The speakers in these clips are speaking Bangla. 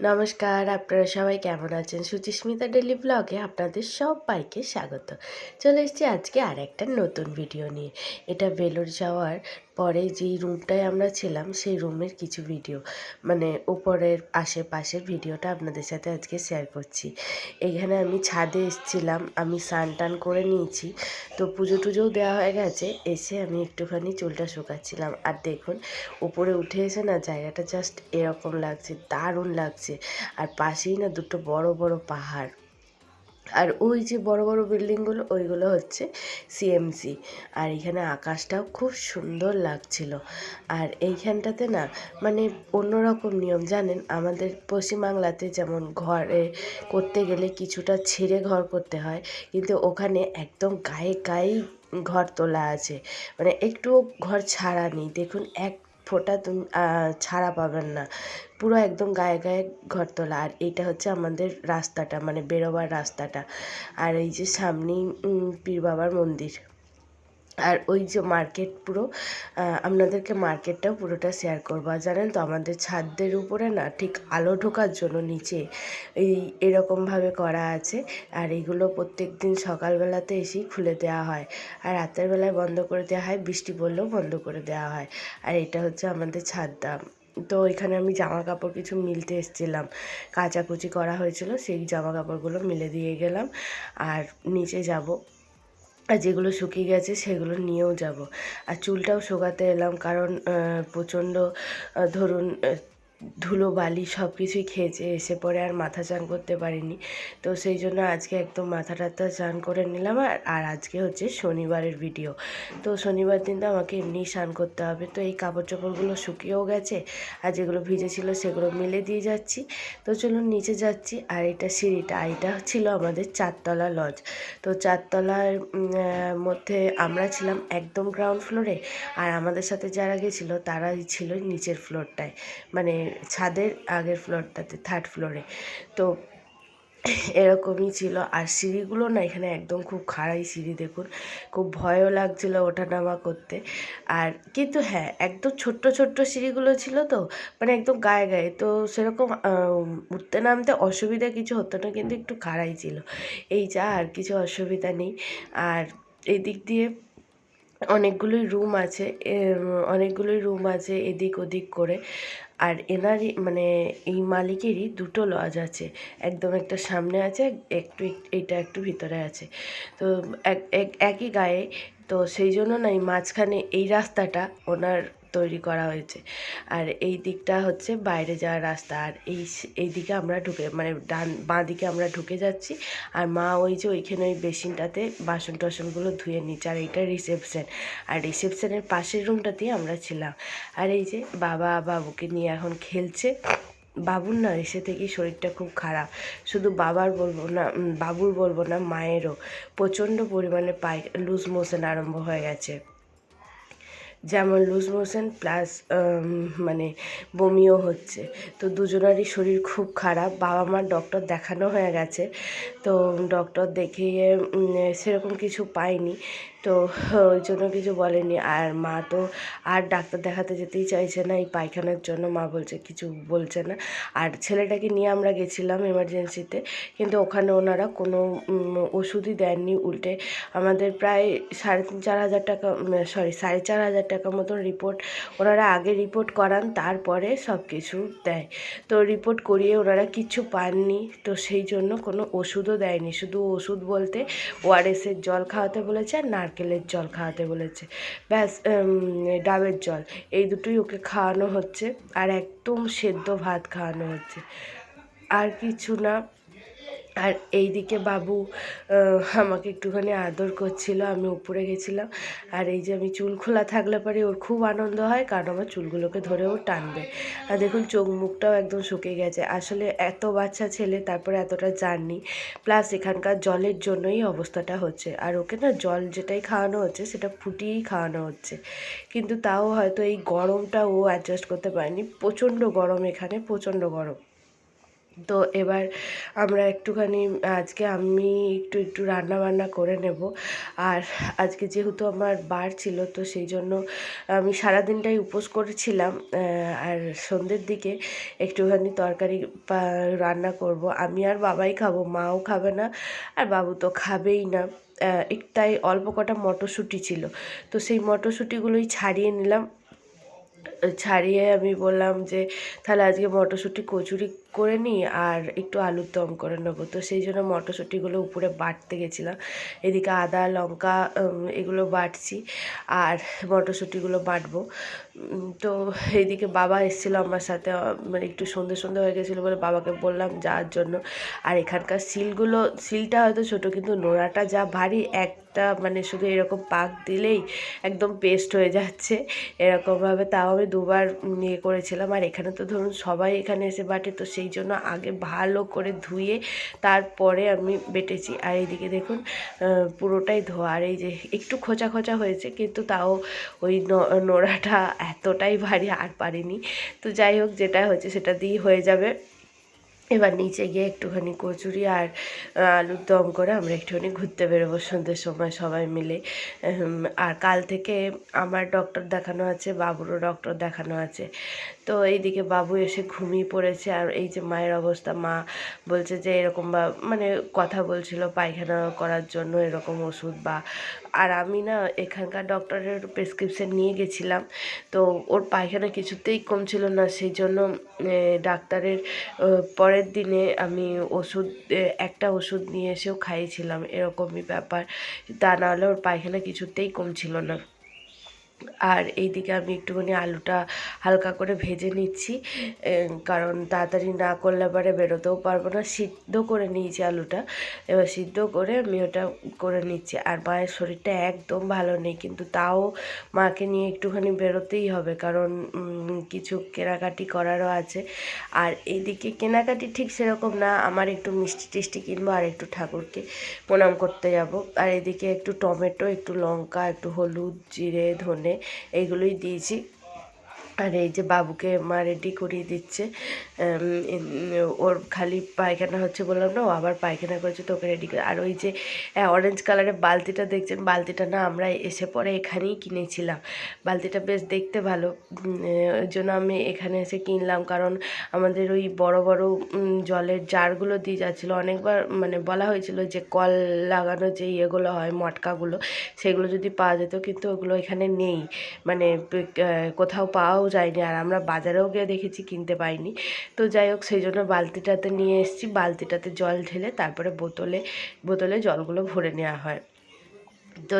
নমস্কার, আপনারা সবাই কেমন আছেন? সুচিস্মিতা ডেইলি ব্লগে আপনাদের সবাইকে স্বাগত। চলে এসেছি আজকে আরেকটা নতুন ভিডিও নিয়ে। এটা ভেলোর যাওয়ার পরে যেই রুমটায় আমরা ছিলাম সেই রুমের কিছু ভিডিও, মানে উপরের আশেপাশের ভিডিওটা আপনাদের সাথে আজকে শেয়ার করছি। এইখানে আমি ছাদে এসেছিলাম, আমি স্নান টান করে নিয়েছি, তো পুজো টুজোও দেওয়া হয়ে গেছে। এসে আমি একটুখানি চুলটা শুকাচ্ছিলাম, আর দেখুন উপরে উঠে এসে না জায়গাটা জাস্ট এরকম লাগছে, দারুণ লাগছে। আর পাশেই না দুটো বড় বড় পাহাড়, আর ওই যে বড় বড় বিল্ডিংগুলো ওইগুলো হচ্ছে সিএমসি। আর এখানে আকাশটাও খুব সুন্দর লাগছিল। আর এইখানটাতে না মানে অন্যরকম নিয়ম, জানেন আমাদের পশ্চিমবাংলাতে যেমন ঘরে করতে গেলে কিছুটা ছেড়ে ঘর করতে হয়, কিন্তু ওখানে একদম গায়ে গায়েই ঘর তোলা আছে, মানে একটুও ঘর ছাড়া নেই। দেখুন এক ফোঁটা তুমি ছাড়া পাবেন না, পুরো একদম গায়ে গায়ে ঘর তোলা। আর এইটা হচ্ছে আমাদের রাস্তাটা, মানে বেরোবার রাস্তাটা। আর এই যে সামনেই পীর বাবার মন্দির, আর ওই যে মার্কেট পুরো। আপনাদেরকে মার্কেটটাও পুরোটা শেয়ার করবো। আর জানেন তো আমাদের ছাদের উপরে না ঠিক আলো ঢোকার জন্য নিচে এরকমভাবে করা আছে। আর এইগুলো প্রত্যেক দিন সকালবেলাতে এসেই খুলে দেওয়া হয়, আর রাতের বেলায় বন্ধ করে দেওয়া হয়, বৃষ্টি পড়লেও বন্ধ করে দেওয়া হয়। আর এটা হচ্ছে আমাদের ছাদটা। তো এখানে আমি জামা কাপড় কিছু মিলতে এসেছিলাম, কাচাকুচি করা হয়েছিল, সেই জামা কাপড়গুলো মিলে দিয়ে গেলাম। আর নিচে যাব, আর যেগুলো শুকিয়ে গেছে সেগুলো নিয়েও যাব। আর চুলটাও শুকাতে এলাম, কারণ প্রচণ্ড ধরুন ধুলো বালি সব কিছুই খেয়েছে, এসে পরে আর মাথা চান করতে পারিনি। তো সেই জন্য আজকে একদম মাথা টাথা চান করে নিলাম। আর আজকে হচ্ছে শনিবারের ভিডিও, তো শনিবার দিন তো আমাকে এমনি স্নান করতে হবে। তো এই কাপড় চোপড়গুলো শুকিয়েও গেছে, আর যেগুলো ভিজেছিল সেগুলো মেলে দিয়ে যাচ্ছি। তো চলুন নিচে যাচ্ছি। আর এটা সিঁড়িটা, এটা ছিল আমাদের 4তলা লজ। তো 4তলার মধ্যে আমরা ছিলাম একদম গ্রাউন্ড ফ্লোরে, আর আমাদের সাথে যারা গেছিলো তারাই ছিল নিচের ফ্লোরটায়, মানে ছাদের আগের ফ্লোরটাতে, 3rd ফ্লোরে। তো এরকমই ছিল। আর সিঁড়িগুলো না এখানে একদম খুব খাড়াই সিঁড়ি, দেখুন খুব ভয়ও লাগছিলো ওঠা নামা করতে। আর কিন্তু হ্যাঁ, একদম ছোট্ট ছোট্ট সিঁড়িগুলো ছিল, তো মানে একদম গায়ে গায়ে, তো সেরকম উঠতে নামতে অসুবিধা কিছু হতো না, কিন্তু একটু খাড়াই ছিল, এই যা, আর কিছু অসুবিধা নেই। আর এদিক দিয়ে অনেকগুলোই রুম আছে, অনেকগুলোই রুম আছে এদিক ওদিক করে। আর এনারই মানে এই মালিকেরই দুটো লজ আছে, একদম একটা সামনে আছে, একটু এইটা একটু ভিতরে আছে, তো একই গায়ে। তো সেই জন্য না এই মাঝখানে এই রাস্তাটা ওনার তৈরি করা হয়েছে। আর এই দিকটা হচ্ছে বাইরে যাওয়ার রাস্তা। আর এই দিকে আমরা ঢুকে, মানে বাঁ দিকে আমরা ঢুকে যাচ্ছি। আর মা ওই যে ওইখানে ওই বেসিনটাতে বাসন টাসনগুলো ধুয়ে নিচ্ছে। আর এইটা রিসেপশন, আর রিসেপশনের পাশের রুমটাতেই আমরা ছিলাম। আর এই যে বাবা বাবুকে নিয়ে এখন খেলছে। বাবুর না এসে থেকেই শরীরটা খুব খারাপ, শুধু বাবুর বলবো না, মায়েরও প্রচণ্ড পরিমাণে লুজ মোশন আরম্ভ হয়ে গেছে। যেমন লুজ মোশন প্লাস মানে বমিও হচ্ছে। তো দুজনারই শরীর খুব খারাপ। বাবা মার ডক্টর দেখানো হয়ে গেছে, তো ডক্টর দেখিয়ে সেরকম কিছু পায়নি, তো ওই জন্য কিছু বলেনি। আর মা তো আর ডাক্তার দেখাতে যেতেই চাইছে না এই পায়খানার জন্য, মা বলছে কিছু বলছে না। আর ছেলেটাকে নিয়ে আমরা গেছিলাম এমার্জেন্সিতে, কিন্তু ওখানে ওনারা কোনো ওষুধই দেননি, উল্টে আমাদের প্রায় 3,500-4,000 টাকা, সরি 4,500 টাকা মতন রিপোর্ট ওনারা আগে রিপোর্ট করান, তারপরে সব কিছু দেয়। তো রিপোর্ট করিয়ে ওনারা কিচ্ছু পাননি, তো সেই জন্য কোনো ওষুধও দেয়নি। শুধু ওষুধ বলতে ওআরএসের জল খাওয়াতে বলেছে, আর নারকেলের জল খাওয়াতে বলেছে, ব্যাস। ডাবের জল, এই দুটোই ওকে খাওয়ানো হচ্ছে, আর একদম সেদ্ধ ভাত খাওয়ানো হচ্ছে, আর কিছু না। আর এইদিকে বাবু আমাকে একটুখানি আদর করছিল, আমি উপরে গেছিলাম। আর এই যে আমি চুল খোলা থাকলে পরে ওর খুব আনন্দ হয়, কারণ আমার চুলগুলোকে ধরেও টানবে। আর দেখুন চোখ মুখটাও একদম শুকিয়ে গেছে, আসলে এত বাচ্চা ছেলে, তারপরে এতটা জার্নি, প্লাস এখানকার জলের জন্যই অবস্থাটা হচ্ছে। আর ওকে না জল যেটাই খাওয়ানো হচ্ছে সেটা ফুটিয়েই খাওয়ানো হচ্ছে, কিন্তু তাও হয়তো এই গরমটা ও অ্যাডজাস্ট করতে পারেনি। প্রচণ্ড গরম এখানে, প্রচণ্ড গরম। তো এবার আমরা একটুখানি আজকে আমি একটু রান্না বান্না করে নেব। আর আজকে যেহেতু আমার বার ছিল, তো সেই জন্য আমি সারাদিনটাই উপোস করেছিলাম। আর সন্ধ্যের দিকে একটুখানি তরকারি রান্না করব। আমি আর বাবাই খাবো, মাও খাবে না, আর বাবু তো খাবেই না। তাই অল্প কটা মটরশুঁটি ছিল, তো সেই মটরশুঁটিগুলোই ছাড়িয়ে নিলাম। ছাড়িয়ে আমি বললাম যে তাহলে আজকে মটরশুঁটি কচুরি করে নিই আর একটু আলুর দম করে নেবো। তো সেই জন্য মটরশুঁটিগুলো উপরে বাটতে গেছিলাম। এদিকে আদা লঙ্কা এগুলো বাটছি আর মটরশুঁটিগুলো বাটবো। তো এইদিকে বাবা এসেছিলো আমার সাথে, মানে একটু সন্ধে সন্ধে হয়ে গেছিলো বলে বাবাকে বললাম যাওয়ার জন্য। আর এখানকার শিলটা হয়তো ছোটো, কিন্তু নোড়াটা যা ভারী, একটা মানে শুধু এরকম পাক দিলেই একদম পেস্ট হয়ে যাচ্ছে এরকমভাবে। তাও আমি দুবার ইয়ে করেছিলাম। আর এখানে তো ধরুন সবাই এখানে এসে বাটে, তো সেই জন্য আগে ভালো করে ধুয়ে তারপরে আমি বেটেছি। আর এইদিকে দেখুন পুরোটাই ধোয়া, আর এই যে একটু খোঁচা খোঁচা হয়েছে, কিন্তু তাও ওই নোড়াটা এতটাই ভারী আর পারিনি। তো যাই হোক, যেটা হচ্ছে সেটা দিয়েই হয়ে যাবে। এবার নিচে গিয়ে একটুখানি কচুরি আর আলুর দম করে আমরা একটুখানি ঘুরতে বেরোবো সন্ধ্যের সময় সবাই মিলে। আর কাল থেকে আমার ডক্টর দেখানো আছে, বাবুরও ডক্টর দেখানো আছে। তো এইদিকে বাবু এসে ঘুমিয়ে পড়েছে, আর এই যে মায়ের অবস্থা, মা বলছে যে এরকম বা মানে কথা বলছিল পায়খানা করার জন্য এরকম ওষুধ বা। আর আমি না এখানকার ডক্টরের প্রেসক্রিপশন নিয়ে গেছিলাম, তো ওর পায়খানা কিছুতেই কমছিল না। সেই জন্য ডাক্তারের পরের দিনে আমি একটা ওষুধ নিয়ে এসেও খাইয়েছিলাম, এরকমই ব্যাপার। তা নাহলে ওর পায়খানা কিছুতেই কমছিল না। আর এইদিকে আমি একটুখানি আলুটা হালকা করে ভেজে নিচ্ছি, কারণ তাড়াতাড়ি না করলে পরে বেরোতেও পারবো না। সিদ্ধ করে নিয়েছি আলুটা, এবার সিদ্ধ করে আমি ওটা করে নিচ্ছি। আর মায়ের শরীরটা একদম ভালো নেই, কিন্তু তাও মাকে নিয়ে একটুখানি বেরোতেই হবে, কারণ কিছু কেনাকাটি করারও আছে। আর এইদিকে কেনাকাটি ঠিক সেরকম না, আমার একটু মিষ্টি টিষ্টি কিনবো আর একটু ঠাকুরকে প্রণাম করতে যাব। আর এদিকে একটু টমেটো, একটু লঙ্কা, একটু হলুদ, জিরে, ধনে এইগুলোই দিয়েছি। আর এই যে বাবুকে মা রেডি করিয়ে দিচ্ছে। ওর খালি পায়খানা হচ্ছে বললাম না, ও আবার পায়খানা করেছে, তো ওকে রেডি করে। আর ওই যে অরেঞ্জ কালারের বালতিটা দেখছেন, বালতিটা না আমরা এসে পরে এখানেই কিনেছিলাম। বালতিটা বেশ দেখতে ভালো, ওই জন্য আমি এখানে এসে কিনলাম। কারণ আমাদের ওই বড় বড় জলের জারগুলো দিয়ে যাচ্ছিলো, অনেকবার মানে বলা হয়েছিল যে কল লাগানো যে ইয়েগুলো হয় মটকাগুলো, সেগুলো যদি পাওয়া যেত, কিন্তু ওগুলো এখানে নেই, মানে কোথাও পাওয়াও যায়নি। আর আমরা বাজারেও গিয়ে দেখেছি, কিনতে পাইনি। তো যাই হোক, সেই জন্য বালতিটাতে নিয়ে এসেছি, বালতিটাতে জল ঢেলে তারপরে বোতলে জলগুলো ভরে নেওয়া হয়। তো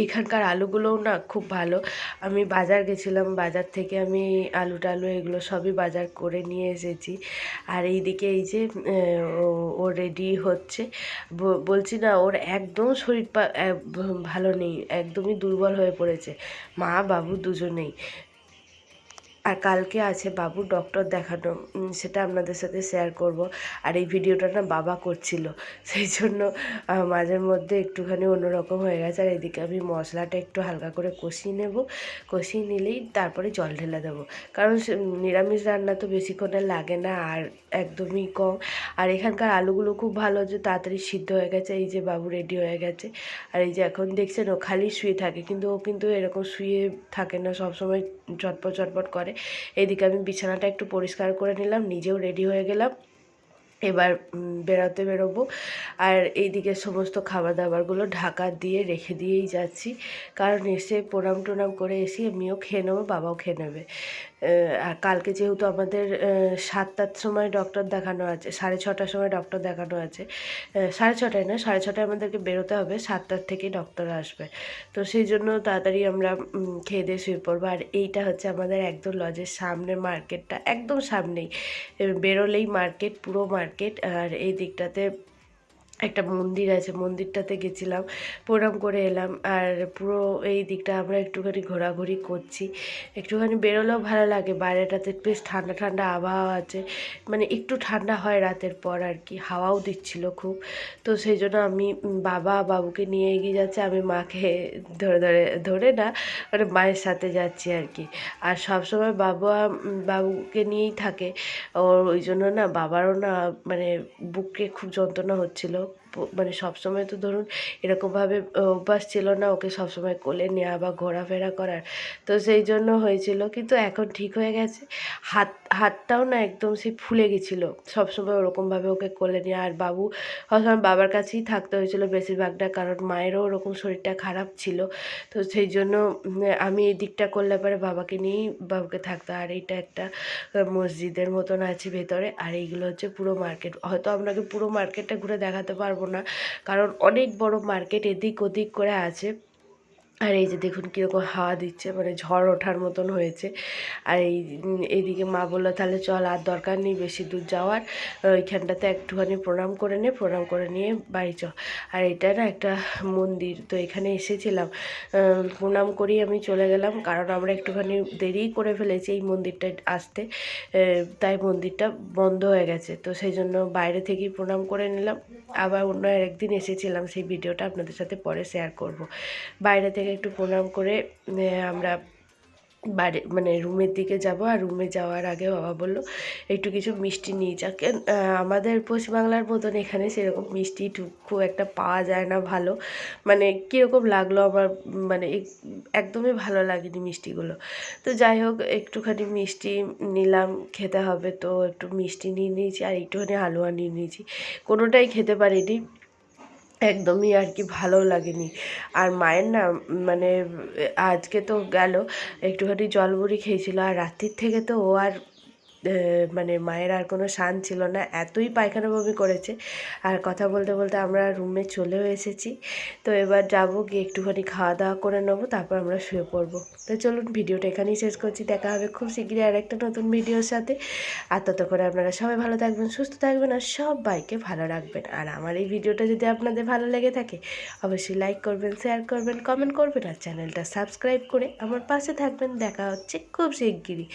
এখানকার আলুগুলোও না খুব ভালো। আমি বাজার গেছিলাম, বাজার থেকে আমি আলু টালু এগুলো সবই বাজার করে নিয়ে এসেছি। আর এইদিকে এই যে ও রেডি হচ্ছে। বলছি না, ওর একদম শরীর ভালো নেই, একদমই দুর্বল হয়ে পড়েছে, মা বাবু দুজনেই। আর কালকে আছে বাবুর ডক্টর দেখানো, সেটা আপনাদের সাথে শেয়ার করব। আর এই ভিডিওটা না বাবা করছিল, সেই জন্য মাঝের মধ্যে একটুখানি অন্যরকম হয়ে গেছে। আর এদিকে আমি মশলাটা একটু হালকা করে কষিয়ে নেব, কষিয়ে নিলেই তারপরে জল ঢেলে দেবো, কারণ নিরামিষ রান্না তো বেশিক্ষণে লাগে না আর একদমই কম। আর এখানকার আলুগুলো খুব ভালো, যে তাড়াতাড়ি সিদ্ধ হয়ে গেছে। এই যে বাবু রেডি হয়ে গেছে, আর এই যে এখন দেখছেন ও খালি শুয়ে থাকে, কিন্তু ও কিন্তু এরকম শুয়ে থাকে না, সবসময় চটপট চটপট করে। এদিকে আমি বিছানাটা একটু পরিষ্কার করে নিলাম, নিজেও রেডি হয়ে গেলাম, এবার বেরোবো। আর এইদিকে সমস্ত খাবার দাবারগুলো ঢাকা দিয়ে রেখে দিয়েই যাচ্ছি, কারণ এসে প্রণাম টনাম করে এসে আমিও খেয়ে নেবো, বাবাও খেয়ে নেবে। আর কালকে যেহেতু আমাদের 7টার সময় ডক্টর দেখানো আছে, 6:30টার সময় ডক্টর দেখানো আছে, 6:30টায় না, 6:30টায় আমাদেরকে বেরোতে হবে, 7টার থেকেই ডক্টর আসবে। তো সেই জন্য তাড়াতাড়ি আমরা খেয়ে দিয়ে শুয়ে পড়বো। আর এইটা হচ্ছে আমাদের একদম লজের সামনে মার্কেটটা, একদম সামনেই, বেরোলেই মার্কেট, পুরো মার্কেট। আর এই দিকটাতে একটা মন্দির আছে, মন্দিরটাতে গেছিলাম, প্রণাম করে এলাম। আর পুরো এই দিকটা আমরা একটুখানি ঘোরাঘুরি করছি। একটুখানি বেরোলেও ভালো লাগে, বাইরেটাতে বেশ ঠান্ডা ঠান্ডা আবহাওয়া আছে, মানে একটু ঠান্ডা হয় রাতের পর আর কি, হাওয়াও দিচ্ছিল খুব। তো সেই জন্য আমি বাবুকে নিয়ে এগিয়ে যাচ্ছে, আমি মাকে ধরে ধরে ধরে না, মানে মায়ের সাথে যাচ্ছি আর কি। আর সবসময় বাবুকে নিয়েই থাকে। ওই জন্য না বাবারও না মানে বুকে খুব যন্ত্রণা হচ্ছিল। মানে সবসময় তো ধরুন এরকমভাবে অভ্যাস ছিল না ওকে সবসময় কোলে নেওয়া বা ঘোরাফেরা করার। তো সেই জন্য হয়েছিল, কিন্তু এখন ঠিক হয়ে গেছে। হাতটাও না একদম সেই ফুলে গেছিলো সবসময় ওরকমভাবে ওকে কোলে নেওয়া। আর বাবু সবসময় বাবার কাছেই থাকতে হয়েছিল বেশিরভাগটা, কারণ মায়েরও ওরকম শরীরটা খারাপ ছিল। তো সেই জন্য আমি এই দিকটা করলে পরে বাবাকে নিয়েই বাবুকে থাকতো। আর এইটা একটা মসজিদের মতন আছে ভেতরে। আর এইগুলো হচ্ছে পুরো মার্কেট। হয়তো আপনাকে পুরো মার্কেটটা ঘুরে দেখাতে পারবো না, কারণ অনেক বড় মার্কেট, এদিক ওদিক করে আছে। আর এই যে দেখুন কীরকম হাওয়া দিচ্ছে, মানে ঝড় ওঠার মতন হয়েছে। আর এইদিকে মা বললো তাহলে চল, আর দরকার নেই বেশি দূর যাওয়ার, ওইখানটাতে একটুখানি প্রণাম করে নে, প্রণাম করে নিয়ে বাড়ি চ। আর এটা না একটা মন্দির, তো এখানে এসেছিলাম, প্রণাম করেই আমি চলে গেলাম, কারণ আমরা একটুখানি দেরিই করে ফেলেছি এই মন্দিরটায় আসতে, তাই মন্দিরটা বন্ধ হয়ে গেছে। তো সেই জন্য বাইরে থেকেই প্রণাম করে নিলাম। আবার অন্য আরেকদিন এসেছিলাম, সেই ভিডিওটা আপনাদের সাথে পরে শেয়ার করব। বাইরে থেকে একটু প্রণাম করে আমরা বাড়ি মানে রুমের দিকে যাব। আর রুমে যাওয়ার আগে বাবা বলল একটু কিছু মিষ্টি নিয়ে যা। আমাদের পশ্চিমবাংলার মতন এখানে সেরকম মিষ্টি খুব একটা পাওয়া যায় না ভালো, মানে কীরকম লাগলো আমার, মানে একদমই ভালো লাগেনি মিষ্টিগুলো। তো যাই হোক একটুখানি মিষ্টি নিলাম, খেতে হবে তো একটু মিষ্টি নিয়ে নিয়েছি, আর একটুখানি হালুয়া নিয়ে নিয়েছি। কোনোটাই খেতে পারিনি, একদমই আর কি ভালো লাগেনি। আর মায়ের না মানে আজকে তো গেল, একটুখানি জলমুড়ি খেয়েছিল। আর রাত্রির থেকে তো ও আর মানে মায়ের আর কোনো শান ছিল না, এতই পায়খানা বমি করেছে। আর কথা বলতে বলতে আমরা রুমে চলেও এসেছি। তো এবার যাবো, গিয়ে একটুখানি খাওয়া দাওয়া করে নেবো, তারপর আমরা শুয়ে পড়বো। তো চলুন ভিডিওটা এখানেই শেষ করছি, দেখা হবে খুব শীঘ্রই আরেকটা নতুন ভিডিওর সাথে। আর ততক্ষণে আপনারা সবাই ভালো থাকবেন, সুস্থ থাকবেন, আর সবাইকে ভালো রাখবেন। আর আমার এই ভিডিওটা যদি আপনাদের ভালো লেগে থাকে অবশ্যই লাইক করবেন, শেয়ার করবেন, কমেন্ট করবেন, আর চ্যানেলটা সাবস্ক্রাইব করে আমার পাশে থাকবেন। দেখা হচ্ছে খুব শিগগিরই।